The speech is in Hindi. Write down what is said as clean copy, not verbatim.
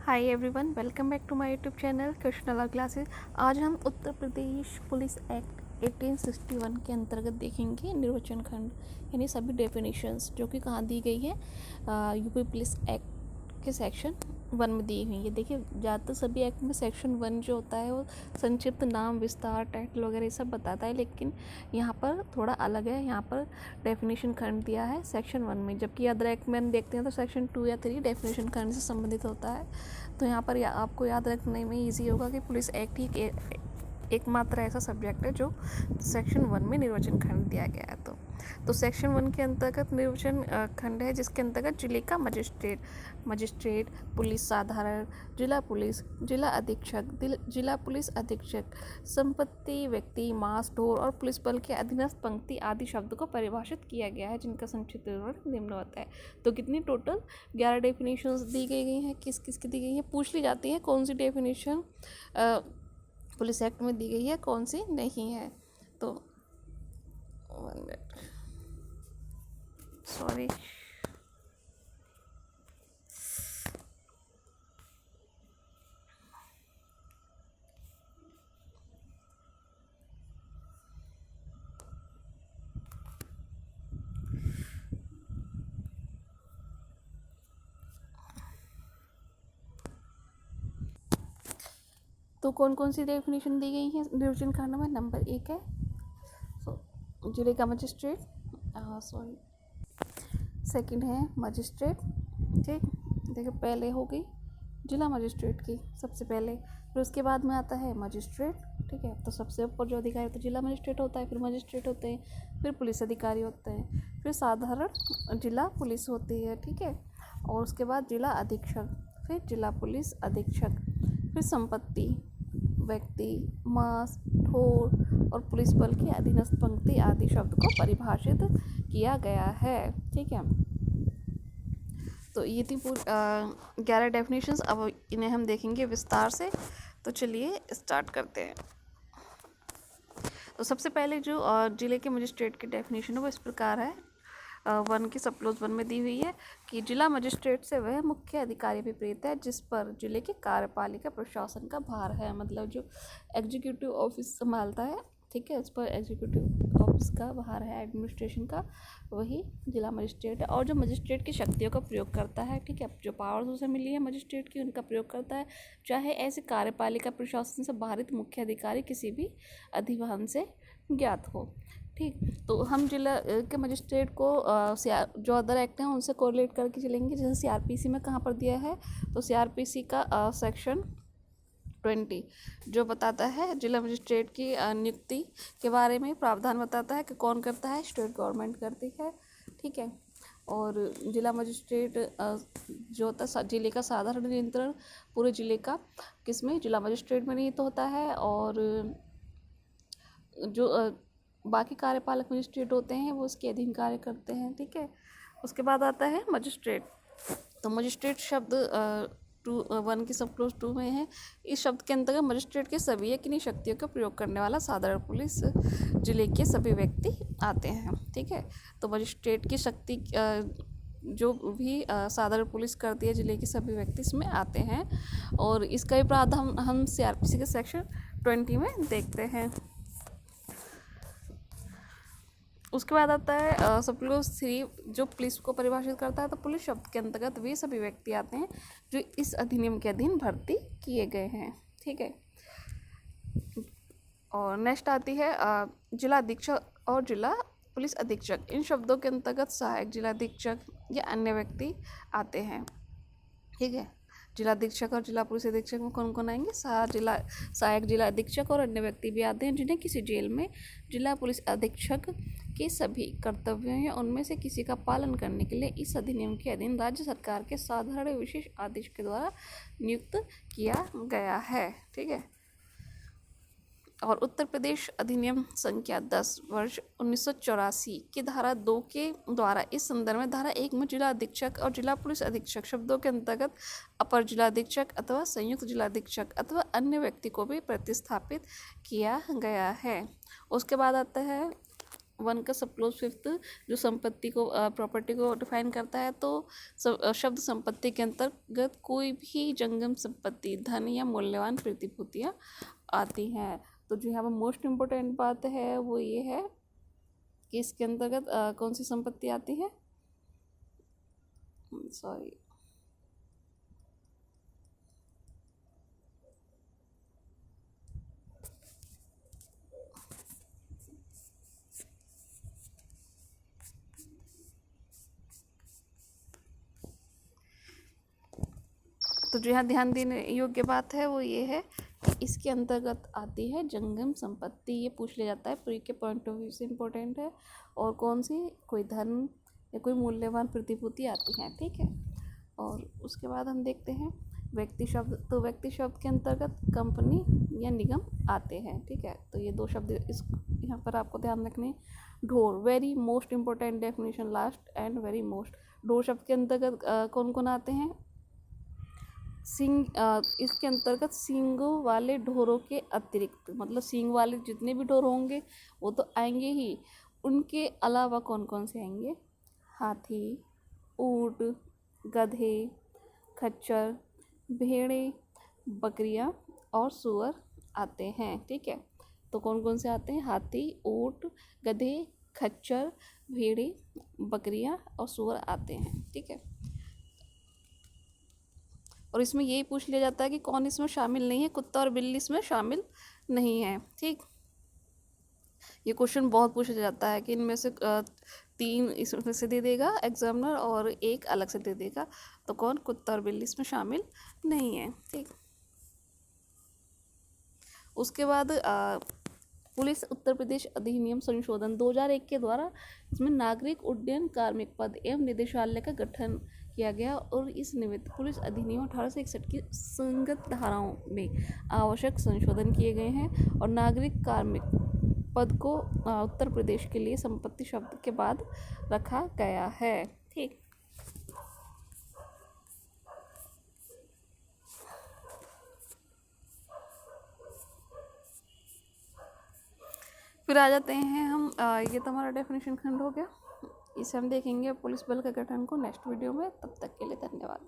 Hi everyone, welcome back to my YouTube channel Krishnala classes. आज हम उत्तर प्रदेश पुलिस एक्ट 1861 के अंतर्गत देखेंगे निर्वचन खंड, यानी सभी डेफिनेशंस जो कि कहाँ दी गई है, यूपी पुलिस एक्ट के सेक्शन 1 में दी हुई है। देखिए, ज़्यादातर सभी एक्ट में सेक्शन 1 जो होता है वो संक्षिप्त नाम, विस्तार, टाइटल वगैरह ये सब बताता है, लेकिन यहाँ पर थोड़ा अलग है। यहाँ पर डेफिनेशन खंड दिया है सेक्शन 1 में, जबकि अदर एक्ट में हम देखते हैं तो सेक्शन 2 या 3 डेफिनेशन खंड से संबंधित होता है। तो यहाँ पर आपको याद रखने में ईजी होगा कि पुलिस एक्ट ही एकमात्र ऐसा सब्जेक्ट है जो सेक्शन 1 में निर्वचन खंड दिया गया है। तो सेक्शन 1 के अंतर्गत निर्वचन खंड है, जिसके अंतर्गत जिले का मजिस्ट्रेट, पुलिस साधारण, जिला पुलिस, जिला अधीक्षक, जिला पुलिस अधीक्षक, संपत्ति, व्यक्ति, मांस, ढोर और पुलिस बल के अधीनस्थ पंक्ति आदि शब्द को परिभाषित किया गया है, जिनका संक्षिप्त विवरण निम्नवत है। तो कितनी टोटल 11 डेफिनेशंस दी गई हैं। किस किस की दी गई है पूछ ली जाती है, कौन सी डेफिनेशन पुलिस एक्ट में दी गई है, कौन सी नहीं है। तो 1 मिनट, सॉरी। तो कौन कौन सी डेफिनेशन दी गई है निर्वचन खंड में? नंबर 1 है जिले का मजिस्ट्रेट, सेकंड है मजिस्ट्रेट। ठीक, देखिए पहले हो गई जिला मजिस्ट्रेट की सबसे पहले, फिर उसके बाद में आता है मजिस्ट्रेट। ठीक है, तो सबसे ऊपर जो अधिकारी होता है जिला मजिस्ट्रेट होता है, फिर मजिस्ट्रेट होते हैं, फिर पुलिस अधिकारी होते हैं, फिर साधारण जिला पुलिस होती है। ठीक है, और उसके बाद जिला अधीक्षक, फिर जिला पुलिस अधीक्षक, फिर संपत्ति, व्यक्ति, मांस, ढोर और पुलिस बल की अधीनस्थ पंक्ति आदि शब्द को परिभाषित किया गया है। ठीक है, तो ये थी पूरी 11 डेफिनेशंस। अब इन्हें हम देखेंगे विस्तार से। तो चलिए स्टार्ट करते हैं। तो सबसे पहले जो जिले के मजिस्ट्रेट की डेफिनेशन है वो इस प्रकार है, 1 की सब क्लोज 1 में दी हुई है कि जिला मजिस्ट्रेट से वह मुख्य अधिकारी विपरीत है जिस पर जिले के कार्यपालिका प्रशासन का भार है। मतलब जो एग्जीक्यूटिव ऑफिस संभालता है, ठीक है, उस पर एग्जीक्यूटिव ऑफिस का भार है, एडमिनिस्ट्रेशन का, वही जिला मजिस्ट्रेट है। और जो मजिस्ट्रेट की शक्तियों का प्रयोग करता है, ठीक है, जो पावर्स उसे मिली है मजिस्ट्रेट की, उनका प्रयोग करता है, चाहे ऐसे कार्यपालिका प्रशासन से बाहरित मुख्य अधिकारी किसी भी अधिवाहन से ज्ञात हो। ठीक, तो हम जिला के मजिस्ट्रेट को जो अदर एक्ट हैं उनसे कोरिलेट करके चलेंगे। जैसे सीआरपीसी में कहाँ पर दिया है, तो सीआरपीसी का सेक्शन 20 जो बताता है जिला मजिस्ट्रेट की नियुक्ति के बारे में प्रावधान बताता है कि कौन करता है, स्टेट गवर्नमेंट करती है। ठीक है, और जिला मजिस्ट्रेट जो होता है जिले का साधारण नियंत्रण पूरे जिले का किसमें, जिला मजिस्ट्रेट में निहित होता है। और जो बाकी कार्यपालक मजिस्ट्रेट होते हैं वो उसके अधीन कार्य करते हैं। ठीक है, उसके बाद आता है मजिस्ट्रेट। तो मजिस्ट्रेट शब्द 1 की सब क्लोज 2 में है। इस शब्द के अंतर्गत मजिस्ट्रेट के सभी या किन्हीं शक्तियों का प्रयोग करने वाला साधारण पुलिस जिले के सभी व्यक्ति आते हैं। ठीक है, तो मजिस्ट्रेट की शक्ति जो भी साधारण पुलिस करती है जिले के सभी व्यक्ति इसमें आते हैं, और इसका भी प्रावधान हम सीआरपीसी के सेक्शन 20 में देखते हैं। उसके बाद आता है सब क्लोज 3 जो पुलिस को परिभाषित करता है। तो पुलिस शब्द के अंतर्गत वे सभी व्यक्ति आते हैं जो इस अधिनियम के अधीन भर्ती किए गए हैं। ठीक है, और नेक्स्ट आती है जिला अधीक्षक और जिला पुलिस अधीक्षक। इन शब्दों के अंतर्गत सहायक जिला अधीक्षक या अन्य व्यक्ति आते हैं। ठीक है, जिला अधीक्षक और जिला पुलिस अधीक्षक में कौन कौन आएंगे, सहायक जिला अधीक्षक और अन्य व्यक्ति भी आते हैं जिन्हें किसी जेल में जिला पुलिस अधीक्षक के सभी कर्तव्यों या उनमें से किसी का पालन करने के लिए इस अधिनियम के अधीन राज्य सरकार के साधारण विशेष आदेश के द्वारा नियुक्त किया गया है। ठीक है, और उत्तर प्रदेश अधिनियम संख्या 10 वर्ष 1984 की धारा 2 के द्वारा इस संदर्भ में धारा 1 में जिला अधीक्षक और जिला पुलिस अधीक्षक शब्दों के अंतर्गत अपर जिला अधीक्षक अथवा संयुक्त जिला अधीक्षक अथवा अन्य व्यक्ति को भी प्रतिस्थापित किया गया है। उसके बाद आता है 1 का सब क्लोज फिफ्थ जो संपत्ति को प्रॉपर्टी को डिफाइन करता है, तो शब्द संपत्ति के अंतर्गत कोई भी जंगम संपत्ति, धन या मूल्यवान प्रतिभूतियाँ आती हैं। तो जो यहाँ पर मोस्ट इम्पोर्टेंट बात है वो ये है कि इसके अंतर्गत कौन सी संपत्ति आती है, सॉरी, तो जो यहाँ ध्यान देने योग्य बात है वो ये है कि इसके अंतर्गत आती है जंगम संपत्ति। ये पूछ लिया जाता है, प्री के पॉइंट ऑफ व्यू से इम्पोर्टेंट है। और कौन सी, कोई धन या कोई मूल्यवान प्रतिभूति आती है, ठीक है। और उसके बाद हम देखते हैं व्यक्ति शब्द। तो व्यक्ति शब्द के अंतर्गत कंपनी या निगम आते हैं, ठीक है। तो ये 2 शब्द इस यहाँ पर आपको ध्यान रखने। ढोर, very most important definition last and very most. ढोर शब्द के अंतर्गत कौन कौन आते हैं, सींग, इसके अंतर्गत सींगों वाले ढोरों के अतिरिक्त, मतलब सींग वाले जितने भी ढोर होंगे वो तो आएंगे ही, उनके अलावा कौन कौन से आएंगे, हाथी, ऊंट, गधे, खच्चर, भेड़ें, बकरियां और सूअर आते हैं, ठीक है। तो कौन कौन से आते हैं, हाथी, ऊंट, गधे, खच्चर, भेड़ें, बकरियां और सूअर आते हैं, ठीक है। और इसमें यही पूछ लिया जाता है कि कौन इसमें शामिल नहीं है, कुत्ता और बिल्ली इसमें शामिल नहीं है, ठीक। ये क्वेश्चन बहुत पूछा जाता है कि इनमें से 3 इसमें से दे देगा एग्जामिनर और 1 अलग से दे देगा, तो कौन, कुत्ता और बिल्ली इसमें शामिल नहीं है, ठीक। उसके बाद पुलिस उत्तर प्रदेश अधिनियम संशोधन 2001 के द्वारा इसमें नागरिक उड्डयन कार्मिक पद एवं निदेशालय का गठन किया गया और इस निमित्त पुलिस अधिनियम 1861 की संगत धाराओं में आवश्यक संशोधन किए गए हैं और नागरिक कार्मिक पद को उत्तर प्रदेश के लिए संपत्ति शब्द के बाद रखा गया है, ठीक। फिर आ जाते हैं हम, ये तो हमारा डेफिनेशन खंड हो गया। इसे हम देखेंगे पुलिस बल का गठन को नेक्स्ट वीडियो में। तब तक के लिए धन्यवाद।